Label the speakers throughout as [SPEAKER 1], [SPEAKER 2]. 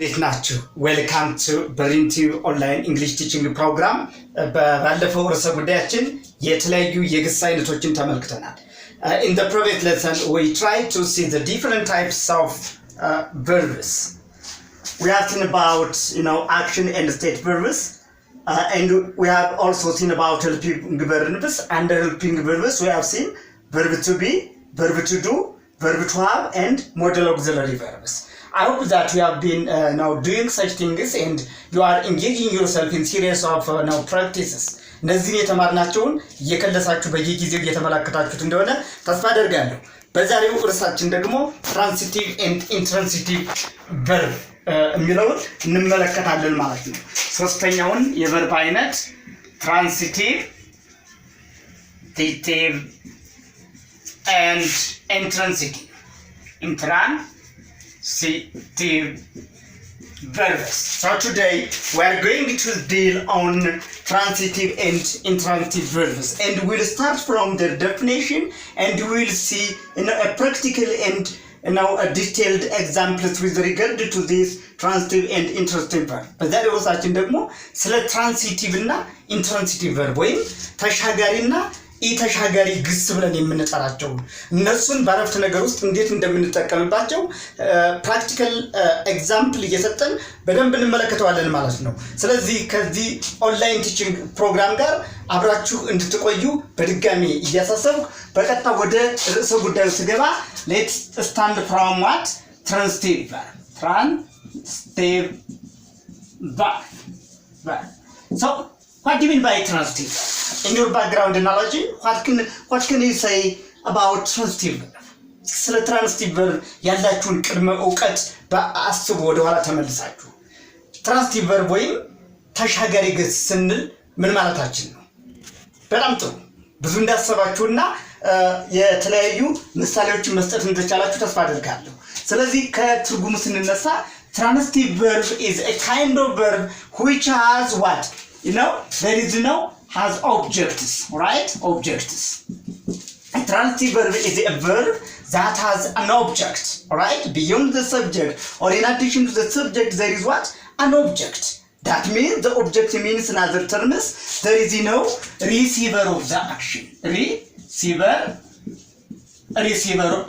[SPEAKER 1] እንዴት ናችሁ? ዌልካም ቱ በሪንቲው ኦንላይን እንግሊሽ ቲቺንግ ፕሮግራም። ባለፈው ርዕሰ ጉዳያችን የተለያዩ የግስ አይነቶችን ተመልክተናል። In the previous lesson we tried to see the different types of verbs. We have seen about action and state verbs, and we have also seen about helping verbs. Under helping verbs we have seen verb to be, verb to do, verb to have, and modal auxiliary verbs. I hope that you have been now doing such things and you are engaging yourself in series of now practices. እነዚህን የተማርናቸውን እየከለሳችሁ በየጊዜው እየተመለከታችሁት እንደሆነ ተስፋ አደርጋለሁ። በዛሬው ርዕሳችን ደግሞ ትራንሲቲቭ ኤንድ ኢንትራንሲቲቭ ቨርብ የሚለውን እንመለከታለን ማለት ነው። ሶስተኛውን የቨርብ አይነት ትራንሲቲቭ ኤንድ ኢንትራንሲቲቭ verbs. So today we are going to deal on transitive and intransitive verbs, and we'll start from their definition and we'll see a practical and a detailed examples with regard to this transitive and intransitive verb. በዛሬው ርዕሳችን ደግሞ ስለ ትራንሲቲቭ እና ኢንትራንሲቲቭ verb ወይም ተሻጋሪና ኢተሻጋሪ ግስ ብለን የምንጠራቸው እነሱን በአረፍተ ነገር ውስጥ እንዴት እንደምንጠቀምባቸው ፕራክቲካል ኤግዛምፕል እየሰጠን በደንብ እንመለከተዋለን ማለት ነው። ስለዚህ ከዚህ ኦንላይን ቲቺንግ ፕሮግራም ጋር አብራችሁ እንድትቆዩ በድጋሚ እያሳሰብኩ በቀጥታ ወደ ርዕሰ ጉዳዩ ስገባ ሌትስ ስታርት ፍሮም ዋት ትራንሲቲቭ verb. So what do you mean by transitive? In your background analogy, what can you say about transitive verb? ስለ ትራንሲቲቭ verb ያላችሁን ቅድመ ዕውቀት በአስቡ ወደ ኋላ ተመልሳችሁ ትራንሲቲቭ verb ወይም ተሻጋሪ ግስ ስንል ምን ማለታችን ነው? በጣም ጥሩ። ብዙ እንዳሰባችሁና የተለያዩ ምሳሌዎችን መስጠት እንደቻላችሁ ተስፋ አደርጋለሁ። ስለዚህ ከትርጉሙ ስንነሳ transitive verb is a kind of verb which has what? There is has objects, right? Objects. A transitive verb is a verb that has an object, right? Beyond the subject or in addition to the subject there is what? An object. That means the object means in other terms there is receiver of the action. Receiver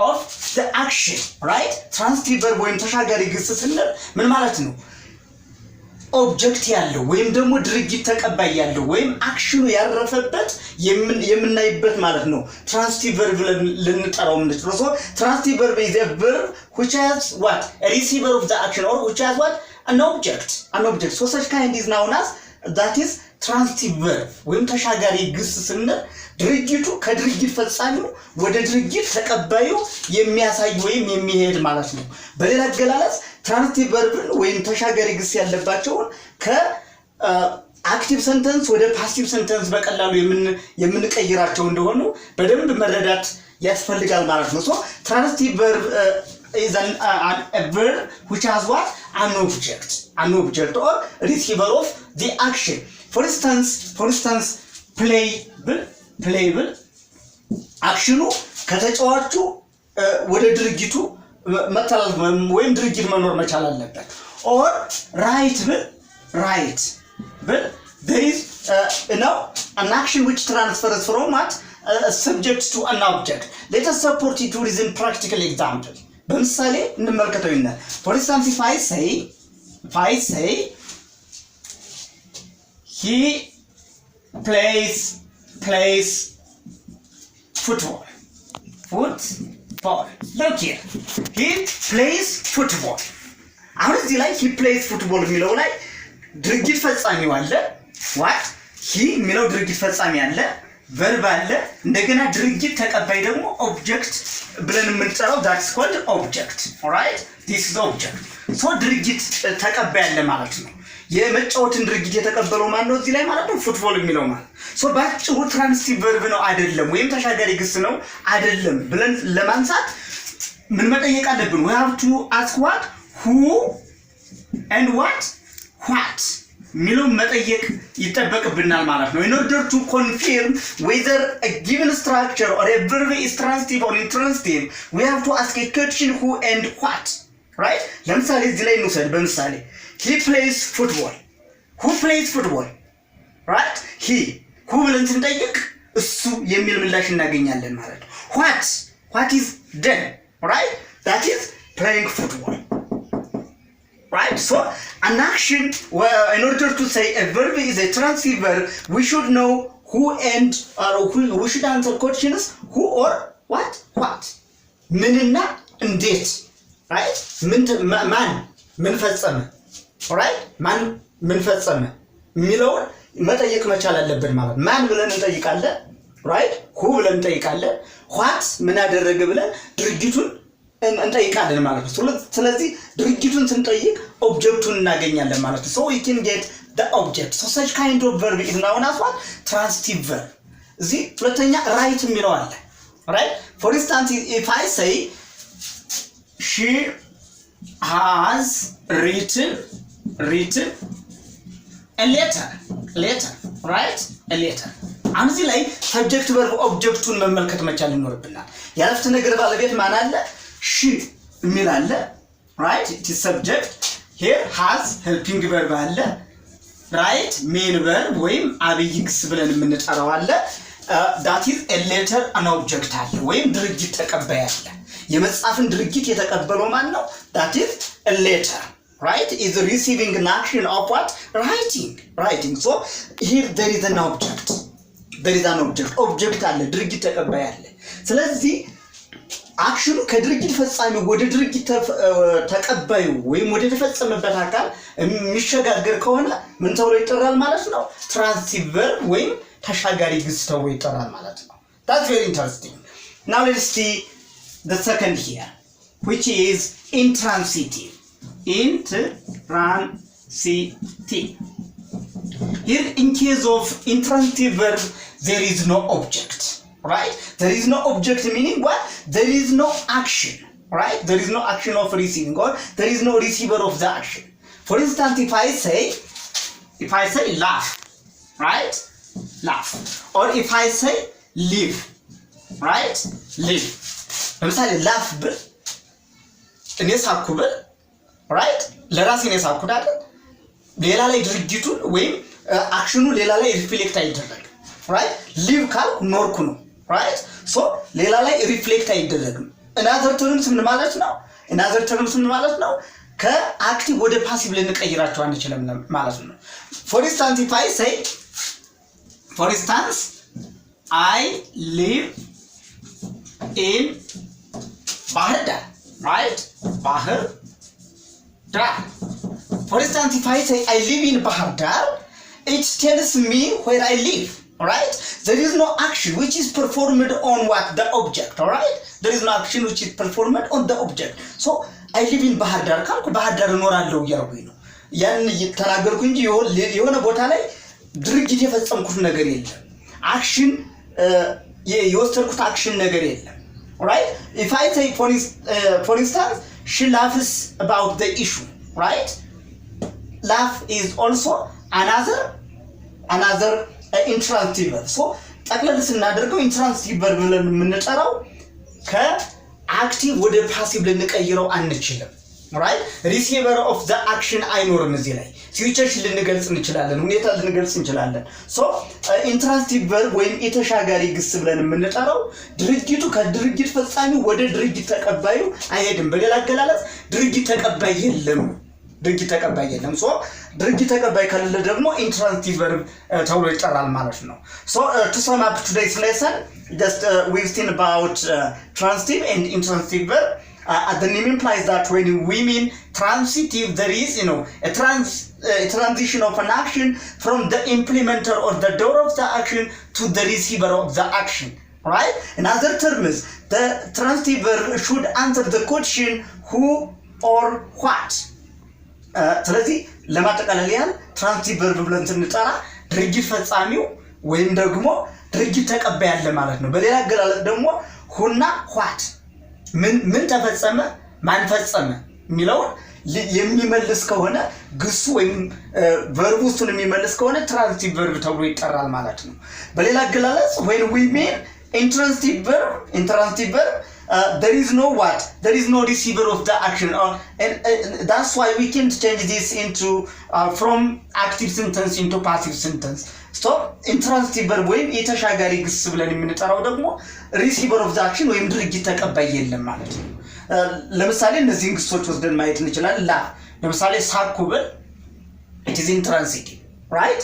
[SPEAKER 1] of the action, right? Transitive verb ወይም ተሻጋሪ ግስ ስንል ምን ማለት ነው? ኦብጀክት ያለው ወይም ደግሞ ድርጊት ተቀባይ ያለው ወይም አክሽኑ ያረፈበት የምናይበት ማለት ነው። ትራንሲቲቭ verb ልንጠራው የምንችለው so transitive verb is a verb which has what? A receiver of the action or which has what? An object. So such kind is known as that is transitive verb ወይም ተሻጋሪ ግስ ስንል ድርጊቱ ከድርጊት ፈጻሚው ወደ ድርጊት ተቀባዩ የሚያሳይ ወይም የሚሄድ ማለት ነው። በሌላ አገላለጽ ትራንሲቲቭ verb ወይም ተሻጋሪ ግስ ያለባቸውን ከአክቲቭ ሰንተንስ ወደ ፓሲቭ ሰንተንስ በቀላሉ የምንቀይራቸው እንደሆኑ በደንብ መረዳት ያስፈልጋል ማለት ነው። so transitive verb is a verb which has what? An object or receiver of the action. For instance playable አክሽኑ ከተጫዋቹ ወደ ድርጊቱ መተላለፍ ወይም ድርጊት መኖር መቻል አለበት። or right there is an action which transfers from what? A subject to an object. Let us support it with a practical example. በምሳሌ እንመልከተው ይናል። For instance if I say he plays football. Look here. He plays football. አሁን እዚህ ላይ he plays football የሚለው ላይ ድርጊት ፈጻሚው አለ what he የሚለው ድርጊት ፈጻሚ አለ verb አለ እንደገና ድርጊት ተቀባይ ደግሞ object ብለን የምንጠራው that's called object alright this is object so ድርጊት ተቀባይ አለ ማለት ነው የመጫወትን ድርጊት የተቀበለው ማን ነው እዚህ ላይ ማለት ነው ፉትቦል የሚለው ማለት ሶ ባጭሩ ትራንሲቲቭ ቨርብ ነው አይደለም ወይም ተሻጋሪ ግስ ነው አይደለም ብለን ለማንሳት ምን መጠየቅ አለብን we have to ask what who and what ሚለው መጠየቅ ይተበቅብናል ማለት ነው in order to confirm whether a given structure or a verb is transitive or intransitive we have to ask a question who and what right ለምሳሌ እዚህ ላይ እንውሰድ በምሳሌ he plays football who plays football right he who ብለን ስንጠይቅ እሱ የሚል ምላሽ እናገኛለን ማለት ነው what is done right that is playing football right so an action in order to say a verb is a transitive verb we should know who and or we should answer questions who or what ምንና እንዴት right ማን ምን ፈጸመ alright ማን ምን ፈጸመ የሚለው መጠየቅ መቻል አለብን ማለት ማን ብለን እንጠይቃለን right who ብለን እንጠይቃለን what ምን አደረገ ብለን ድርጊቱን እንጠይቃለን ማለት ነው ስለዚህ ድርጊቱን ስንጠይቅ ኦብጀክቱን እናገኛለን ማለት ነው so we can get the object so such kind of verb is known as what transitive verb እዚህ ሁለተኛ write የሚለው አለ right for instance if I say she has written a letter right a letter አሁን እዚህ ላይ subject verb objectን መመልከት መቻል ይኖርብናል ያለፍተ ነገር ባለቤት ማን አለ she የሚል አለ right it is subject here has helping verb አለ right main verb ወይም አብይ ግስ ብለን የምንጠራው አለ that is a letter an object አለ ወይም ድርጊት ተቀባይ አለ የመጻፍን ድርጊት የተቀበለው ማን ነው that is a letter right is receiving an action of what writing so here there is an object አለ ድርጊት ተቀባይ አለ ስለዚህ አክሽኑ ከድርጊት ፈጻሚ ወደ ድርጊት ተቀባዩ ወይም ወደ ተፈጸመበት አካል የሚሸጋገር ከሆነ ምን ተብሎ ይጠራል ማለት ነው transitive verb ወይም ተሻጋሪ ግስ ተብሎ ይጠራል ማለት ነው that's very interesting now let's see the second here which is intransitive here in case of intransitive verb there is no object right there is no object meaning what there is no action right there is no action of receiving or there is no receiver of the action for instance if I say laugh right laugh or if I say live right live ለምሳሌ laugh ብል እኔ ሳኩ ብል right ለራሴ ነው ሳኩት አይደል ሌላ ላይ ድርጊቱን ወይም አክሽኑ ሌላ ላይ ሪፍሌክት አይደረግም right live ካልኩ ኖርኩ ነው right so ሌላ ላይ ሪፍሌክት አይደረግም another terms ምን ማለት ነው ከአክቲቭ ወደ ፓሲቭ ልንቀይራቸው አንችልም ማለት ነው for instance I live in ባህር ዳር right ባህር ዳር for instance if I say I live in ባህር ዳር it tells me where I live right there is no action which is performed on what the object all right there is no action which is performed on the object so I live in ባህር ዳር ካልኩ ባህር ዳር እኖራለሁ እያልኩኝ ነው ያን ተናገርኩ እንጂ የሆነ ቦታ ላይ ድርጊት የፈጸምኩት ነገር የለም አክሽን የወሰድኩት አክሽን ነገር የለም right if I say for instance she laughs about the issue right laugh is also another intransitive verb so ጠቅለል ስናደርገው intransitive verb ብለን የምንጠራው ከአክቲቭ ወደ ፓሲቭ ልንቀይረው አንችልም right receiver of the action አይኖርም እዚህ ላይ ሲቹዌሽን ልንገልጽ እንችላለን ሁኔታ ልንገልጽ እንችላለን so intransitive verb ወይም የተሻጋሪ ግስ ብለን የምንጠራው ድርጊቱ ከድርጊት ፈጻሚ ወደ ድርጊት ተቀባዩ አይሄድም በሌላ አገላለጽ ድርጊት ተቀባይ የለም so ድርጊት ተቀባይ ካለ ደግሞ intransitive verb ተብሎ ይጠራል ማለት ነው so to sum up today's lesson just we've seen about transitive and intransitive verb the name implies that when we mean transitive, there is, a transition of an action from the implementer or the doer of the action to the receiver of the action, right? In other terms, the transitive verb should answer the question who or what. ስለዚህ ለማጠቃለል ያህል ትራንዚቲቭ ቨርብ ብለን ስንጠራ ድርጊት ፈጻሚው ወይም ደግሞ ድርጊት ተቀባይ ያለ ማለት ነው። በሌላ አገላለጽ ደግሞ ሁና ኋት ምን ተፈጸመ ማን ፈጸመ የሚለውን የሚመልስ ከሆነ ግሱ ወይም ቨርብ ውስጡን የሚመልስ ከሆነ ትራንዚቲቭ ቨርብ ተብሎ ይጠራል ማለት ነው። በሌላ አገላለጽ when we mean intransitive verb there is no what? There is no receiver of the action. And that's why we can't change this into from active sentence into passive sentence. So intransitive verb ወይም የተሻጋሪ ግስ ብለን የምንጠራው ደግሞ receiver of the action ወይም ድርጊት ተቀባይ የለም ማለት ነው። ለምሳሌ እነዚህን ግሶች ወስደን ማየት እንችላለን። ለምሳሌ ሳኩ ብል it is intransitive, right?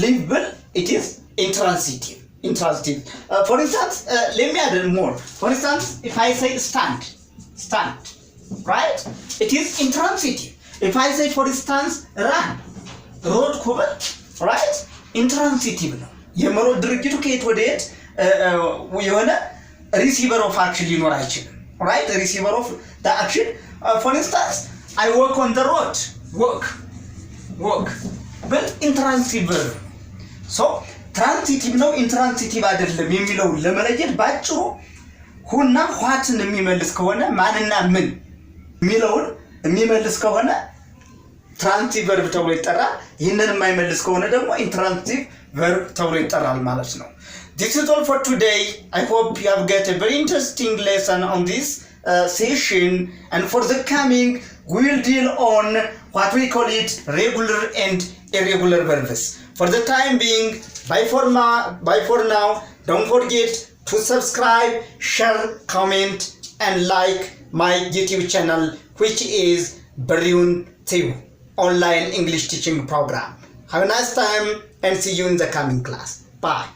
[SPEAKER 1] live ብል it is intransitive. For instance, let me add more. For instance, if I say stand, right? It is intransitive. If I say, for instance, run, road kubel, right? Intransitive ነው። የመሮጥ ድርጊቱ ከየት ወደ የት የሆነ receiver of action ሊኖር አይችልም, right? The receiver of the action. For instance, I walk on the road. Walk. But intransitive verb. So ትራንዚቲቭ ነው ኢንትራንሲቲቭ አይደለም የሚለው ለመለየት ባጭሩ ሁና ኋትን የሚመልስ ከሆነ ማንና ምን የሚለውን የሚመልስ ከሆነ ትራንዚቲቭ ቨርብ ተብሎ ይጠራል። ይህንን የማይመልስ ከሆነ ደግሞ ኢንትራንሲቲቭ ቨርብ ተብሎ ይጠራል ማለት ነው። This is all for today. I hope you have got a very interesting lesson on this session, and for the coming we will deal on what we call it regular and irregular verbs. For the time being, bye for now. Don't forget to subscribe, share, comment, and like my YouTube channel, which is Bariun Tube Online English Teaching Program. Have a nice time and see you in the coming class. Bye.